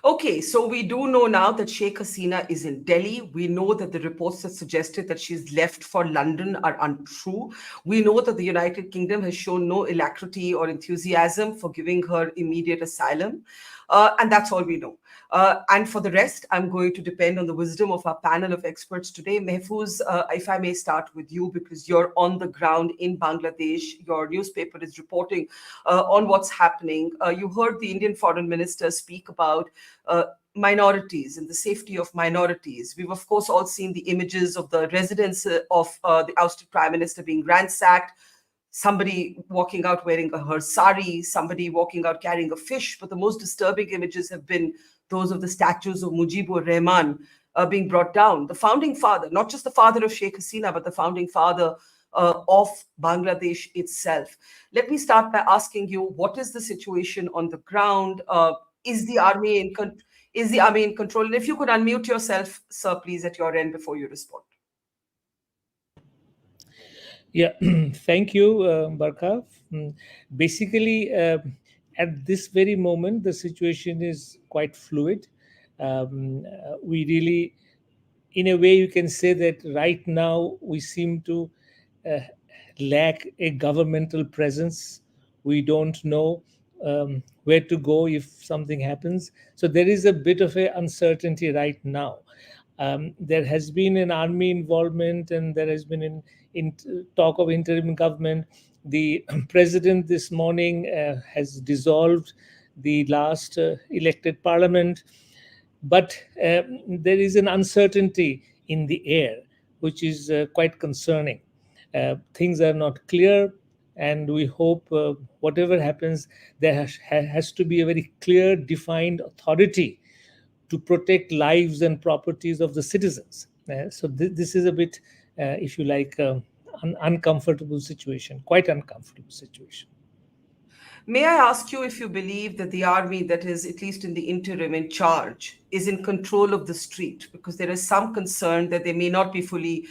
Okay, so we do know now that Sheikh Hasina is in Delhi. We know that the reports that suggested that she's left for London are untrue. We know that the United Kingdom has shown no alacrity or enthusiasm for giving her immediate asylum. And that's all we know. And for the rest, I'm going to depend on the wisdom of our panel of experts today. Mahfuz, if I may start with you, because you're on the ground in Bangladesh, your newspaper is reporting on what's happening. You heard the Indian Foreign Minister speak about minorities and the safety of minorities. We've, of course, all seen the images of the residence of the ousted Prime Minister being ransacked, somebody walking out wearing her sari, somebody walking out carrying a fish. But the most disturbing images have been those of the statues of Mujibur Rahman being brought down. The founding father, not just the father of Sheikh Hasina, but the founding father of Bangladesh itself. Let me start by asking you, what is the situation on the ground? Is the army in control? And if you could unmute yourself, sir, please, at your end before you respond. Yeah, thank you, Barkha. Basically, at this very moment, the situation is quite fluid. We really, in a way, you can say that right now we seem to uh, lack a governmental presence. We don't know where to go if something happens. So there is a bit of a uncertainty right now. There has been an army involvement, and there has been in talk of interim government. The president this morning has dissolved the last elected parliament, but there is an uncertainty in the air, which is quite concerning. Things are not clear, and we hope whatever happens, there has to be a very clear, defined authority to protect lives and properties of the citizens. This is a bit, if you like, uncomfortable situation, quite uncomfortable situation. May I ask you if you believe that the army that is, at least in the interim, in charge, is in control of the street? Because there is some concern that they may not be fully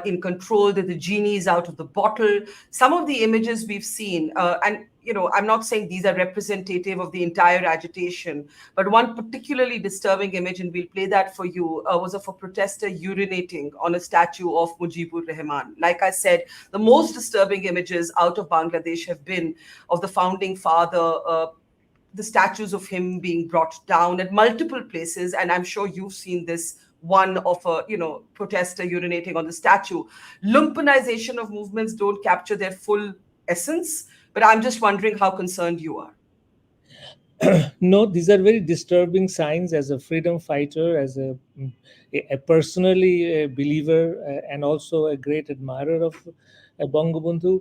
in control, that the genie is out of the bottle. Some of the images we've seen, and I'm not saying these are representative of the entire agitation, but one particularly disturbing image, and we'll play that for you, was of a protester urinating on a statue of Mujibur Rahman. Like I said, the most disturbing images out of Bangladesh have been of the founding father, the statues of him being brought down at multiple places. And I'm sure you've seen this one of a protester urinating on the statue. Lumpenization of movements don't capture their full essence, but I'm just wondering how concerned you are. No, these are very disturbing signs. As a freedom fighter, as a personally a believer, and also a great admirer of Bangabandhu,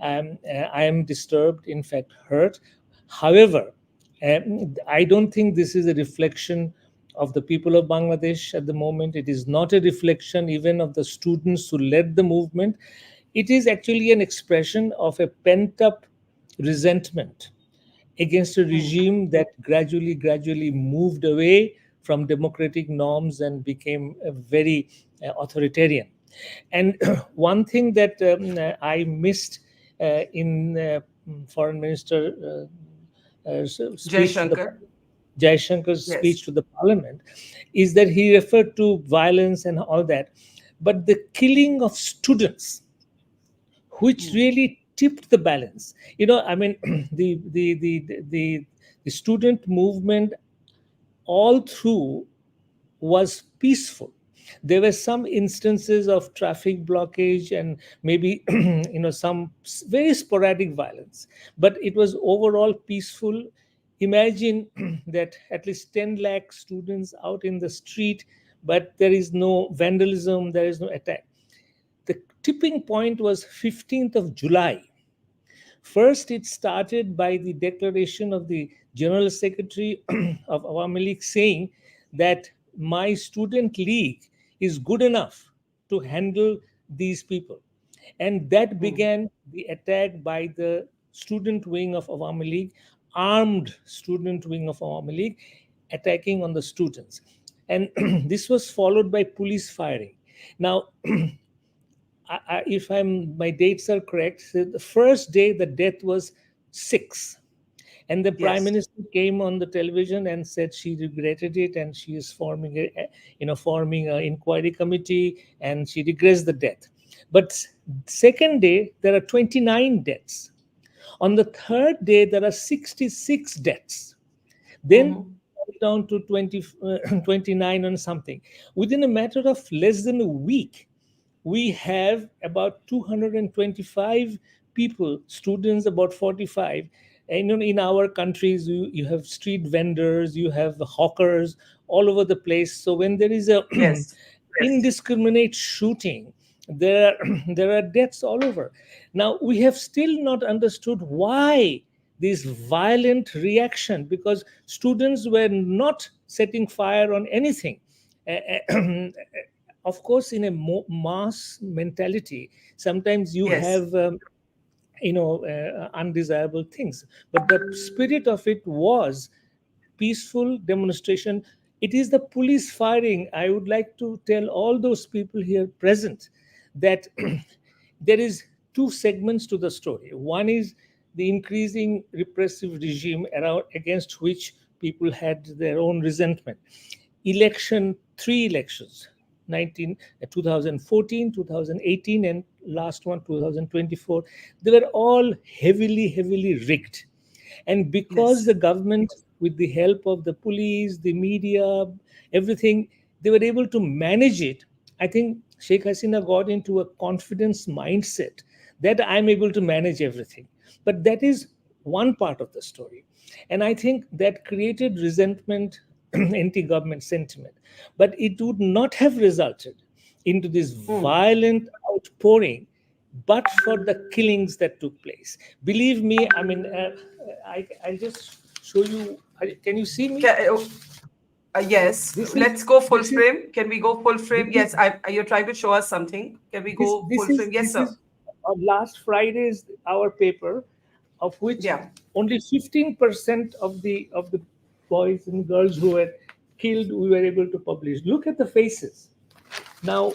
I am disturbed, in fact hurt. However, I don't think this is a reflection of the people of Bangladesh at the moment. It is not a reflection even of the students who led the movement. It is actually an expression of a pent up resentment against a regime that gradually moved away from democratic norms and became very authoritarian. And one thing that I missed in Foreign Minister speech to the Jaishankar? Jaishankar's Yes. speech to the parliament is that he referred to violence and all that, but the killing of students, which really tipped the balance. I mean, the student movement all through was peaceful. There were some instances of traffic blockage and maybe some very sporadic violence, but it was overall peaceful. Imagine that at least 10 lakh students out in the street, but there is no vandalism, there is no attack. The tipping point was 15th of July. First, it started by the declaration of the General Secretary of Awami League saying that my student league is good enough to handle these people. And that began the attack by the student wing of Awami League, armed student wing of Awami League, attacking on the students. And this was followed by police firing. Now, if my dates are correct, so the first day the death was 6, And the prime Yes. minister came on the television and said she regretted it, and she is forming an inquiry committee, and she regrets the death. But second day there are 29 deaths. On the third day there are 66 deaths. Then Mm-hmm. down to 29 and something. Within a matter of less than a week, we have about 225 people, students about 45. And in our countries, you have street vendors, you have hawkers all over the place. So when there is a Yes. indiscriminate shooting, there there are deaths all over. Now we have still not understood why this violent reaction, because students were not setting fire on anything. Of course, in a mass mentality, sometimes you Yes. have undesirable things, but the spirit of it was peaceful demonstration. It is the police firing. I would like to tell all those people here present that there is two segments to the story. One is the increasing repressive regime around against which people had their own resentment. Three elections, 2014, 2018, and last one 2024, they were all heavily rigged. And because Yes. the government, with the help of the police, the media, everything, they were able to manage it. I think Sheikh Hasina got into a confidence mindset that I'm able to manage everything. But that is one part of the story. And I think that created resentment, anti government sentiment. But it would not have resulted into this Mm. violent outpouring but for the killings that took place. Believe me, I mean, I'll just show you. Can you see me? Yes. This is Let's go full this is frame. Can we go full frame? this is Yes. You're trying to show us something. Can we this go this full is frame? Yes, this sir. is last Friday's our paper, of which Yeah. only 15% of the boys and girls who were killed we were able to publish. Look at the faces. Now,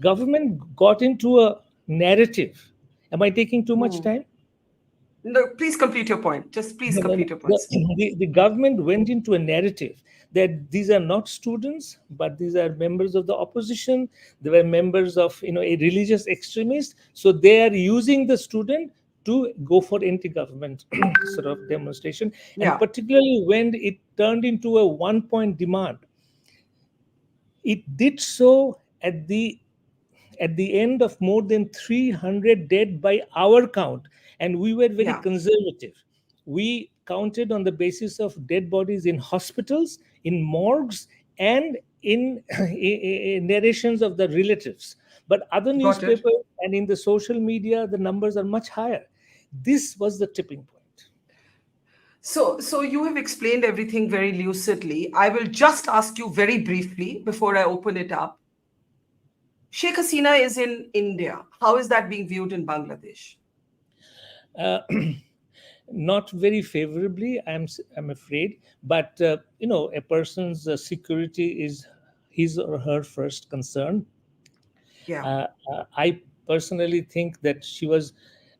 government got into a narrative. Am I taking too much Hmm. time? No, please complete your point. Just please No, no, no. complete your points. The government went into a narrative that these are not students, but these are members of the opposition. They were members of a religious extremist. So they are using the student to go for anti-government sort of demonstration. And Yeah. particularly when it turned into a one-point demand, it did so at the end of more than 300 dead by our count. And we were very Yeah. conservative. We counted on the basis of dead bodies in hospitals, in morgues, and in, in narrations of the relatives. But other Got it. newspapers and in the social media, the numbers are much higher. This was the tipping point. So you have explained everything very lucidly. I will just ask you very briefly before I open it up. Sheikh Hasina is in India. How is that being viewed in Bangladesh? Uh, Not very favorably, I'm afraid. But a person's security is his or her first concern. Yeah. I personally think that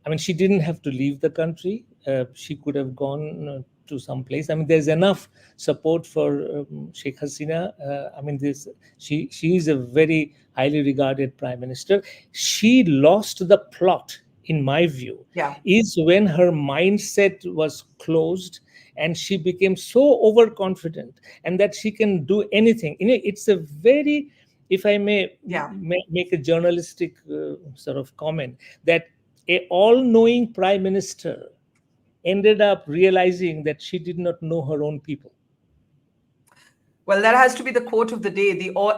I mean, she didn't have to leave the country. She could have gone to some place. I mean, there's enough support for Sheikh Hasina. I mean, she is a very highly regarded prime minister. She lost the plot, in my view, Yeah. is when her mindset was closed and she became so overconfident and that she can do anything. It's a very, if I may Yeah. make a journalistic sort of comment, that a all-knowing prime minister ended up realizing that she did not know her own people. Well, that has to be the quote of the day.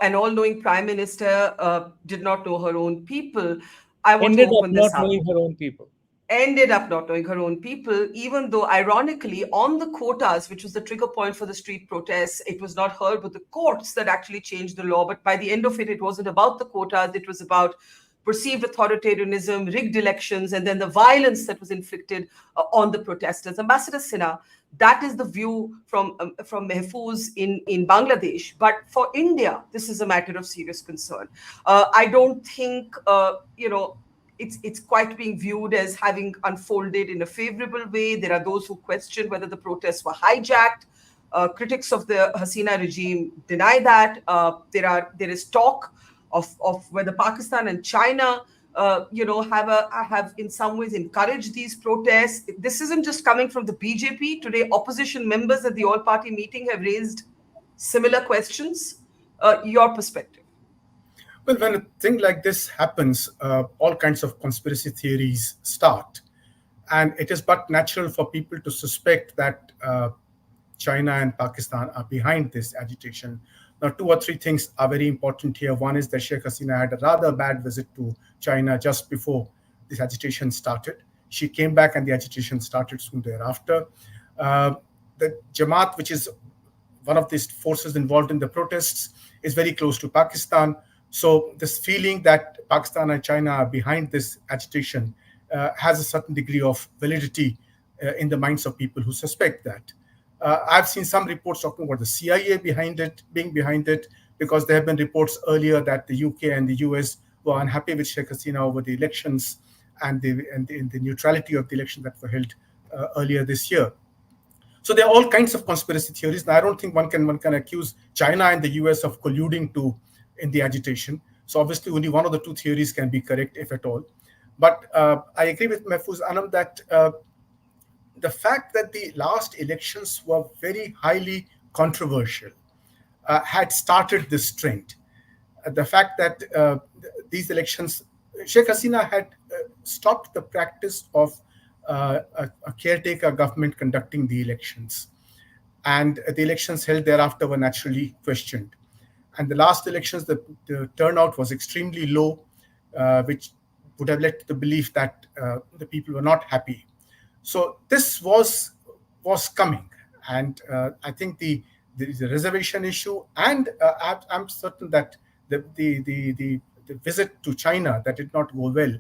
An all-knowing prime minister did not know her own people. I want to Ended up open not this up. knowing her own people. Ended up not knowing her own people, even though, ironically, on the quotas, which was the trigger point for the street protests, it was not her, but the courts that actually changed the law. But by the end of it, it wasn't about the quotas. It was about perceived authoritarianism, rigged elections, and then the violence that was inflicted on the protesters. Ambassador Sinha, that is the view from Mahfuz in Bangladesh. But for India, this is a matter of serious concern. I don't think, it's quite being viewed as having unfolded in a favorable way. There are those who question whether the protests were hijacked. Critics of the Hasina regime deny that. There is talk of whether Pakistan and China, have in some ways encouraged these protests. This isn't just coming from the BJP. Today, opposition members at the all-party meeting have raised similar questions. Your perspective? Well, when a thing like this happens, all kinds of conspiracy theories start. And it is but natural for people to suspect that China and Pakistan are behind this agitation. Now, two or three things are very important here. One is that Sheikh Hasina had a rather bad visit to China just before this agitation started. She came back and the agitation started soon thereafter. The Jamaat, which is one of these forces involved in the protests, is very close to Pakistan. So this feeling that Pakistan and China are behind this agitation has a certain degree of validity in the minds of people who suspect that. I've seen some reports talking about the CIA being behind it, because there have been reports earlier that the UK and the US were unhappy with Sheikh Hasina over the elections and the neutrality of the elections that were held earlier this year. So there are all kinds of conspiracy theories. Now, I don't think one can accuse China and the US of colluding in the agitation. So obviously only one of the two theories can be correct, if at all. But I agree with Mahfuz, Anam, that the fact that the last elections were very highly controversial had started this trend. The fact that these elections, Sheikh Hasina had stopped the practice of a caretaker government conducting the elections. And the elections held thereafter were naturally questioned. And the last elections, the turnout was extremely low, which would have led to the belief that the people were not happy. So this was coming. And I think the reservation issue, and I'm certain that the visit to China that did not go well,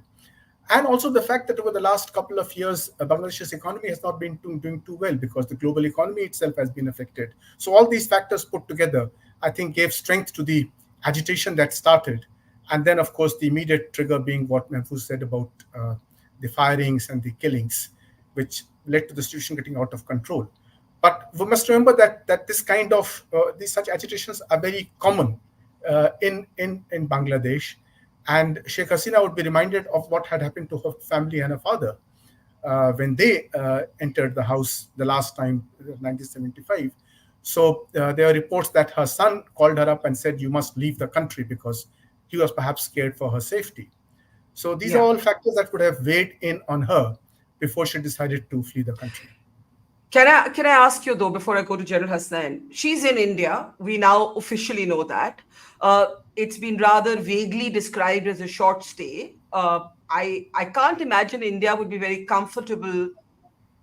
and also the fact that over the last couple of years, Bangladesh's economy has not been doing too well because the global economy itself has been affected. So all these factors put together, I think, gave strength to the agitation that started. And then, of course, the immediate trigger being what Mahfuz said about the firings and the killings, which led to the situation getting out of control. But we must remember that this kind of these such agitations are very common in Bangladesh. And Sheikh Hasina would be reminded of what had happened to her family and her father when they entered the house the last time, 1975. So there are reports that her son called her up and said, "You must leave the country," because he was perhaps scared for her safety. So these are all factors that would have weighed in on her before she decided to flee the country. Can I ask you, though, before I go to General Hasnain? She's in India. We now officially know that. It's been rather vaguely described as a short stay. I can't imagine India would be very comfortable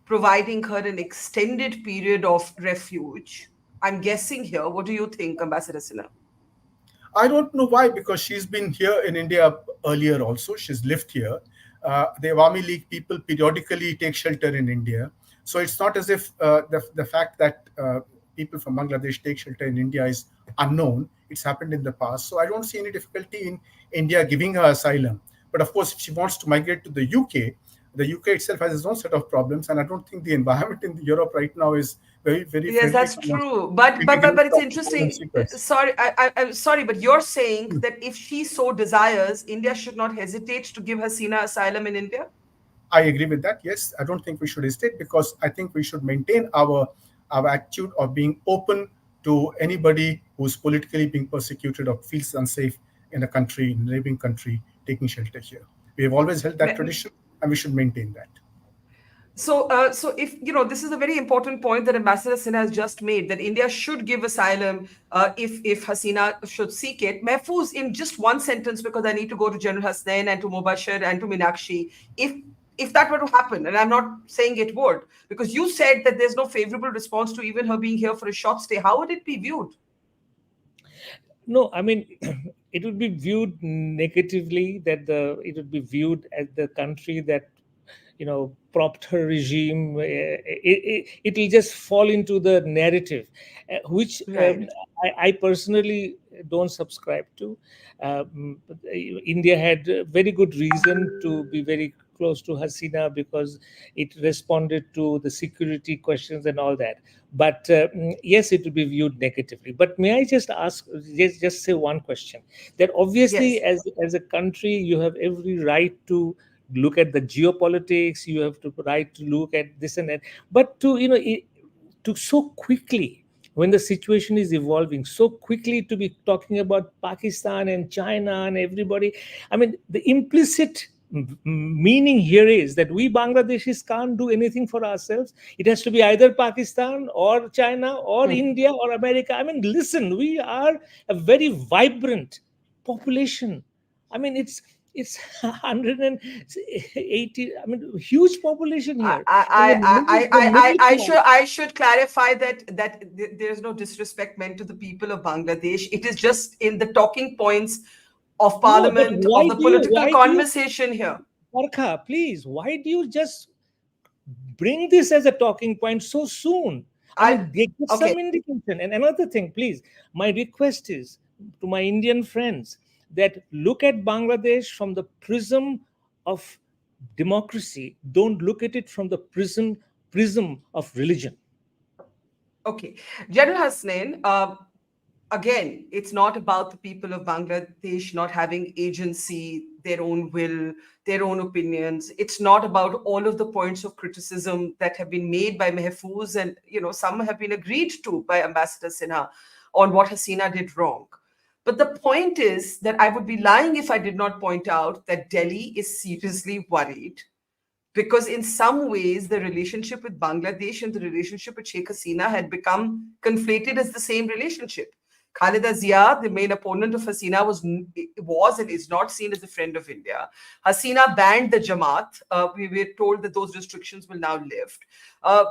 providing her an extended period of refuge. I'm guessing here. What do you think, Ambassador Sinha? I don't know why, because she's been here in India earlier also. She's lived here. The Awami League people periodically take shelter in India. So it's not as if the fact that people from Bangladesh take shelter in India is unknown. It's happened in the past. So I don't see any difficulty in India giving her asylum. But of course, if she wants to migrate to the UK itself has its own set of problems. And I don't think the environment in Europe right now is very, very Yes, that's true. But it's interesting. I'm sorry, but you're saying that if she so desires, India should not hesitate to give Hasina asylum in India? I agree with that. Yes, I don't think we should hesitate, because I think we should maintain our attitude of being open to anybody who's politically being persecuted or feels unsafe in a country, in a neighboring country, taking shelter here. We have always held that tradition, and we should maintain that. So if this is a very important point that Ambassador Sinha has just made, that India should give asylum if Hasina should seek it. Mahfuz, in just one sentence, because I need to go to General Hasnain and to Mubashar and to Meenakshi, if that were to happen, and I'm not saying it would, because you said that there's no favorable response to even her being here for a short stay, how would it be viewed? No, I mean, it would be viewed negatively. It would be viewed as the country that propped her regime. It will just fall into the narrative, which Right. I personally don't subscribe to. India had a very good reason to be very close to Hasina because it responded to the security questions and all that. But yes, it will be viewed negatively. But may I just ask, just say one question? That obviously, Yes. as a country, you have every right to look at the geopolitics. You have to right to look at this and that. But to so quickly, when the situation is evolving so quickly, to be talking about Pakistan and China and everybody, I mean, the implicit meaning here is that we Bangladeshis can't do anything for ourselves. It has to be either Pakistan or China or Hmm. India or America. I mean, listen, we are a very vibrant population. I mean, it's 180. I mean, huge population here. And I should clarify that there is no disrespect meant to the people of Bangladesh. It is just in the talking points of no, but parliament, of the political why do you, conversation here. Barkha, please, why do you just bring this as a talking point so soon? I I mean, they give some Okay. indication. And another thing, please, my request is to my Indian friends that look at Bangladesh from the prism of democracy. Don't look at it from the prism of religion. Okay, General Hasnain, again, it's not about the people of Bangladesh not having agency, their own will, their own opinions. It's not about all of the points of criticism that have been made by Mahfuz, and some have been agreed to by Ambassador Sinha on what Hasina did wrong. But the point is that I would be lying if I did not point out that Delhi is seriously worried, because in some ways the relationship with Bangladesh and the relationship with Sheikh Hasina had become conflated as the same relationship. Khalida Zia, the main opponent of Hasina, was and is not seen as a friend of India. Hasina banned the Jamaat. We were told that those restrictions will now lift.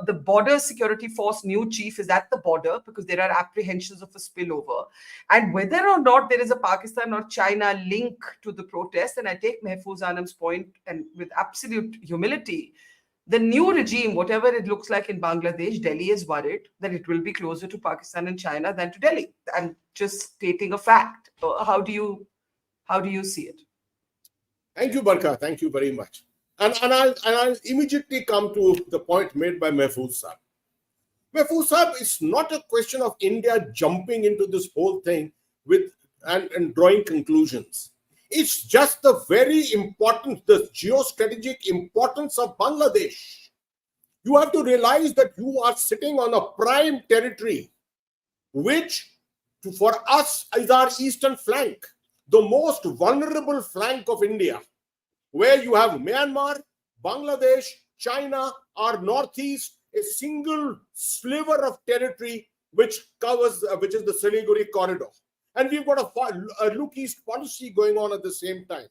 The border security force new chief is at the border because there are apprehensions of a spillover. And whether or not there is a Pakistan or China link to the protest, and I take Mahfuz Anam's point and with absolute humility, the new regime, whatever it looks like in Bangladesh, Delhi is worried that it will be closer to Pakistan and China than to Delhi. I'm just stating a fact. How do you see it? Thank you, Barkha. Thank you very much. And I'll immediately come to the point made by Mahfuz Sahib. Mahfuz Sahib, it's not a question of India jumping into this whole thing and drawing conclusions. It's just the geostrategic importance of Bangladesh. You have to realize that you are sitting on a prime territory, which for us is our eastern flank, the most vulnerable flank of India, where you have Myanmar, Bangladesh, China, our northeast, a single sliver of territory which is the Siliguri corridor. And we've got a look east policy going on at the same time.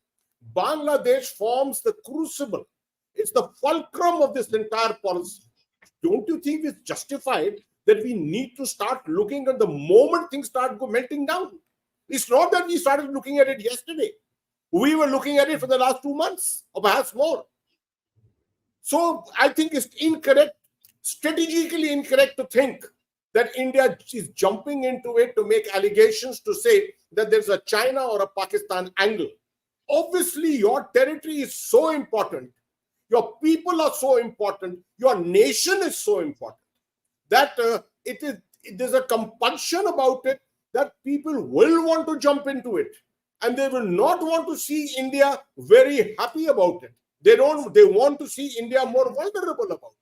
Bangladesh forms the crucible. It's the fulcrum of this entire policy. Don't you think it's justified that we need to start looking at the moment things start melting down? It's not that we started looking at it yesterday. We were looking at it for the last 2 months or perhaps more. So I think it's incorrect, strategically incorrect to think that India is jumping into it to make allegations to say that there's a China or a Pakistan angle. Obviously, your territory is so important. Your people are so important. Your nation is so important that there's a compulsion about it that people will want to jump into it. And they will not want to see India very happy about it. They want to see India more vulnerable about it.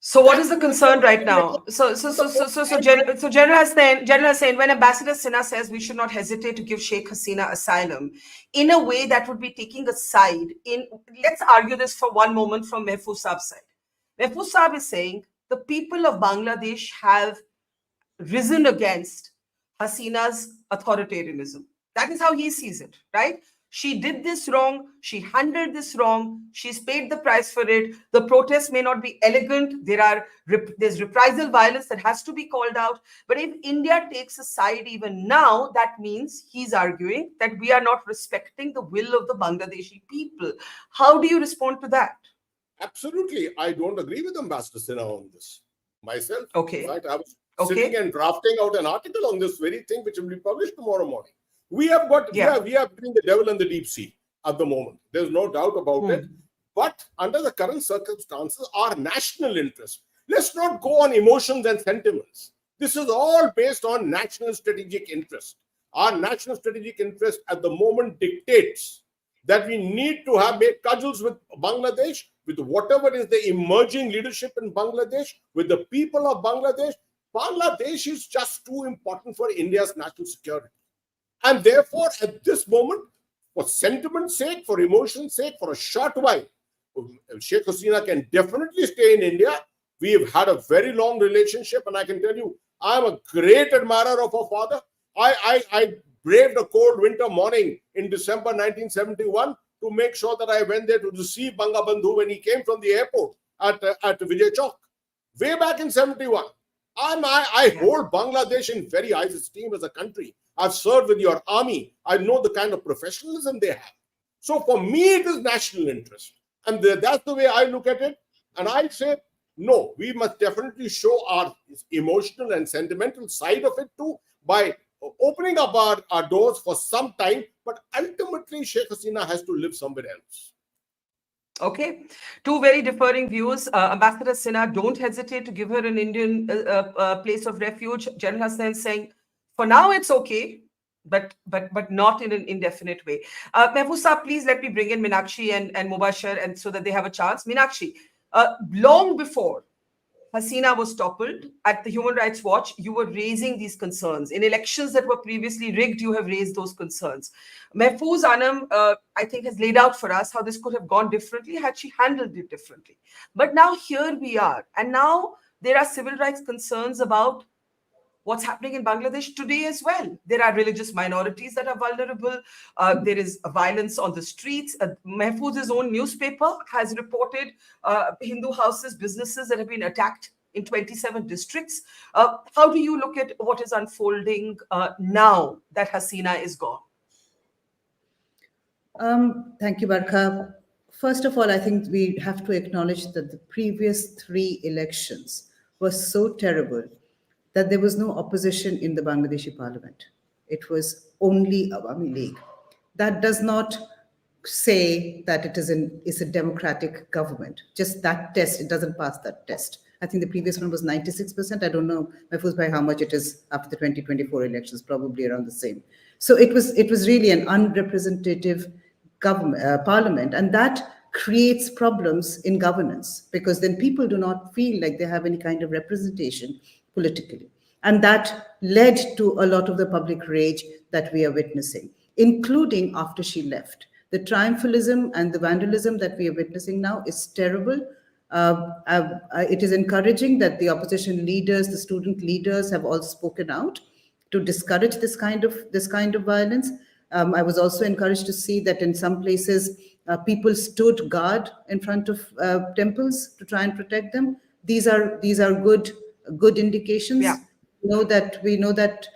So what is the concern right now? So General Hasnain, when Ambassador Sinha says we should not hesitate to give Sheikh Hasina asylum, in a way that would be taking a side in, let's argue this for one moment from Mahfuz Saab's side. Mahfuz Saab is saying the people of Bangladesh have risen against Hasina's authoritarianism. That is how he sees it, right? She did this wrong. She handled this wrong. She's paid the price for it. The protest may not be elegant. There's reprisal violence that has to be called out. But if India takes a side even now, that means he's arguing that we are not respecting the will of the Bangladeshi people. How do you respond to that? Absolutely. I don't agree with Ambassador Sinha on this myself. Okay. In fact, sitting and drafting out an article on this very thing, which will be published tomorrow morning. We have got, we are between the devil and the deep sea at the moment. There's no doubt about it. But under the current circumstances, our national interest, let's not go on emotions and sentiments. This is all based on national strategic interest. Our national strategic interest at the moment dictates that we need to have made cudgels with Bangladesh, with whatever is the emerging leadership in Bangladesh, with the people of Bangladesh. Bangladesh is just too important for India's national security. And therefore, at this moment, for sentiment's sake, for emotion's sake, for a short while, Sheikh Hasina can definitely stay in India. We have had a very long relationship, and I can tell you, I am a great admirer of her father. I braved a cold winter morning in December 1971 to make sure that I went there to receive Bangabandhu when he came from the airport at Vijay Chowk. Way back in 71. I hold Bangladesh in very high esteem as a country. I've served with your army. I know the kind of professionalism they have. So for me, it is national interest. And that's the way I look at it. And I say, no, we must definitely show our emotional and sentimental side of it too by opening up our doors for some time. But ultimately, Sheikh Hasina has to live somewhere else. Okay, two very differing views. Ambassador Sinha, don't hesitate to give her an Indian place of refuge. General Hasnain saying, for now it's okay, but not in an indefinite way. Mahfuz, please let me bring in Meenakshi and Mubashar, and so that they have a chance. Meenakshi, long before Hasina was toppled, at the Human Rights Watch, you were raising these concerns. In elections that were previously rigged, you have raised those concerns. Mahfuz, Anam, I think, has laid out for us how this could have gone differently had she handled it differently. But now here we are. And now there are civil rights concerns about what's happening in Bangladesh today as well. There are religious minorities that are vulnerable. There is violence on the streets. Mahfuz's own newspaper has reported Hindu houses, businesses that have been attacked in 27 districts. How do you look at what is unfolding now that Hasina is gone? Thank you, Barkha. First of all, I think we have to acknowledge that the previous 3 elections were so terrible that there was no opposition in the Bangladeshi parliament. It was only Awami League. That does not say that it is a democratic government. Just that test, it doesn't pass that test. I think the previous one was 96%. I don't know, Mahfuz, by how much it is after the 2024 elections, probably around the same. So it was really an unrepresentative government, parliament, and that creates problems in governance, because then people do not feel like they have any kind of representation politically. And that led to a lot of the public rage that we are witnessing, including after she left. The triumphalism and the vandalism that we are witnessing now is terrible. It is encouraging that the opposition leaders, the student leaders have all spoken out to discourage this kind of violence. I was also encouraged to see that in some places, people stood guard in front of temples to try and protect them. These are good indications. Yeah. We know that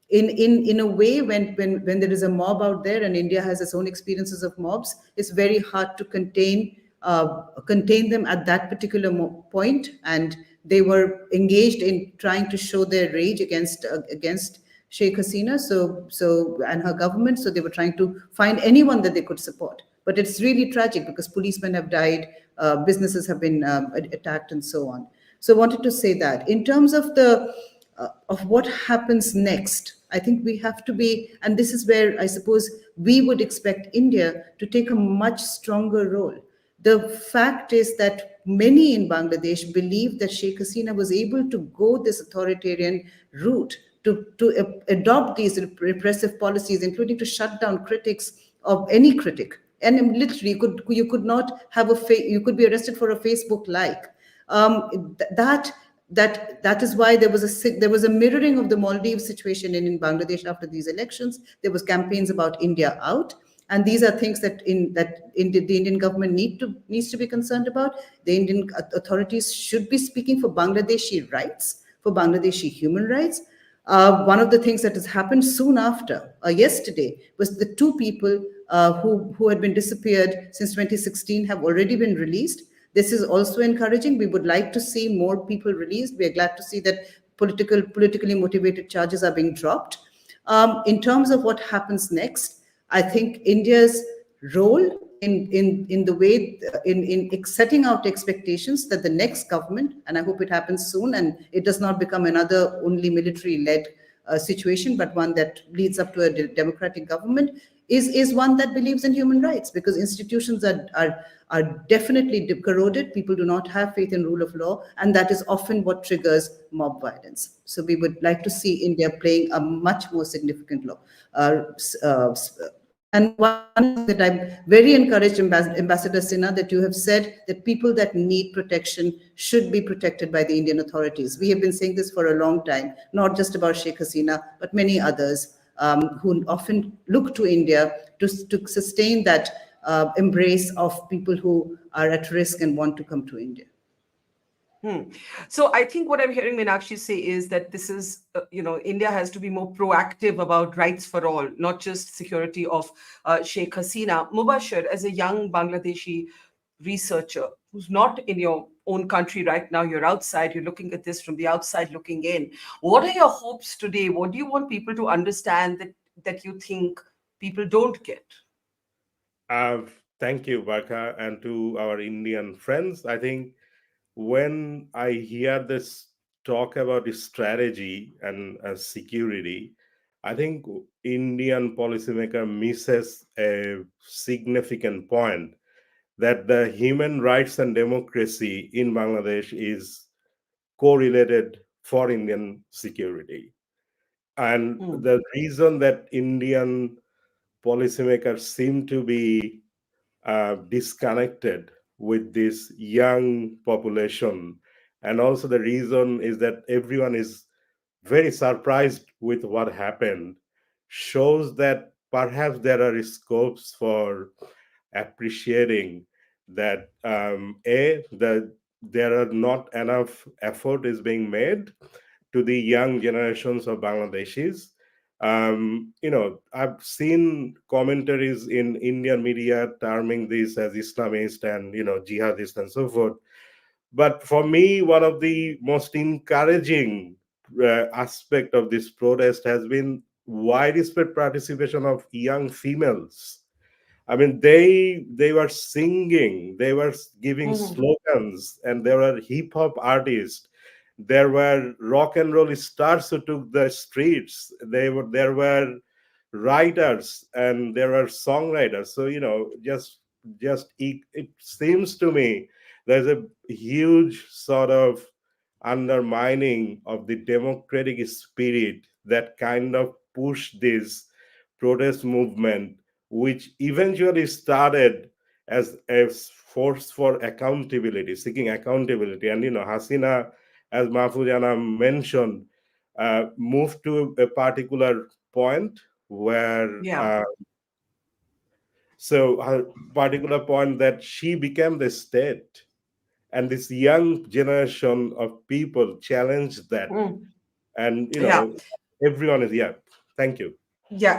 in a way, when there is a mob out there, and India has its own experiences of mobs, it's very hard to contain them at that particular point. And they were engaged in trying to show their rage against Sheikh Hasina, and her government. So they were trying to find anyone that they could support. But it's really tragic because policemen have died, businesses have been attacked, and so on. So I wanted to say that in terms of of what happens next, I think we have to be, and this is where I suppose we would expect India to take a much stronger role. The fact is that many in Bangladesh believe that Sheikh Hasina was able to go this authoritarian route to adopt these repressive policies, including to shut down critics of any critic. And literally, you could not have you could be arrested for a Facebook like. That is why there was a mirroring of the Maldives situation in Bangladesh after these elections. There was campaigns about India out, and these are things that the Indian government needs to be concerned about. The Indian authorities should be speaking for Bangladeshi rights, for Bangladeshi human rights. One of the things that has happened soon after, yesterday, was the 2 people who had been disappeared since 2016 have already been released. This is also encouraging. We would like to see more people released. We are glad to see that politically motivated charges are being dropped. In terms of what happens next, I think India's role in the way in setting out expectations that the next government, and I hope it happens soon, and it does not become another only military-led situation, but one that leads up to a democratic government, is one that believes in human rights, because institutions are definitely corroded. People do not have faith in rule of law, and that is often what triggers mob violence. So we would like to see India playing a much more significant and one that I'm very encouraged, Ambassador Sinha, that you have said that people that need protection should be protected by the Indian authorities. We have been saying this for a long time, not just about Sheikh Hasina, but many others who often look to India to sustain that embrace of people who are at risk and want to come to India. So I think what I'm hearing Meenakshi say is that this is, India has to be more proactive about rights for all, not just security of Sheikh Hasina. Mubashar, as a young Bangladeshi researcher who's not in your own country right now, you're outside, you're looking at this from the outside looking in. What are your hopes today? What do you want people to understand that you think people don't get? Thank you, Barkha, and to our Indian friends. I think when I hear this talk about strategy and security, I think Indian policymaker misses a significant point, that the human rights and democracy in Bangladesh is correlated for Indian security. And the reason that Indian policymakers seem to be disconnected with this young population, and also the reason is that everyone is very surprised with what happened, shows that perhaps there are scopes for appreciating that there are not enough effort is being made to the young generations of Bangladeshis. I've seen commentaries in Indian media terming this as Islamist and, jihadist and so forth. But for me, one of the most encouraging aspect of this protest has been widespread participation of young females. I mean, they were singing, they were giving slogans, and there were hip hop artists. There were rock and roll stars who took the streets. There were writers and there were songwriters. So it seems to me there's a huge sort of undermining of the democratic spirit that kind of pushed this protest movement, which eventually started as a force for accountability, seeking accountability. And Hasina, as Mahfuz and Anam mentioned, moved to a particular point where so a particular point that she became the state, and this young generation of people challenged that. And everyone is thank you. Yeah.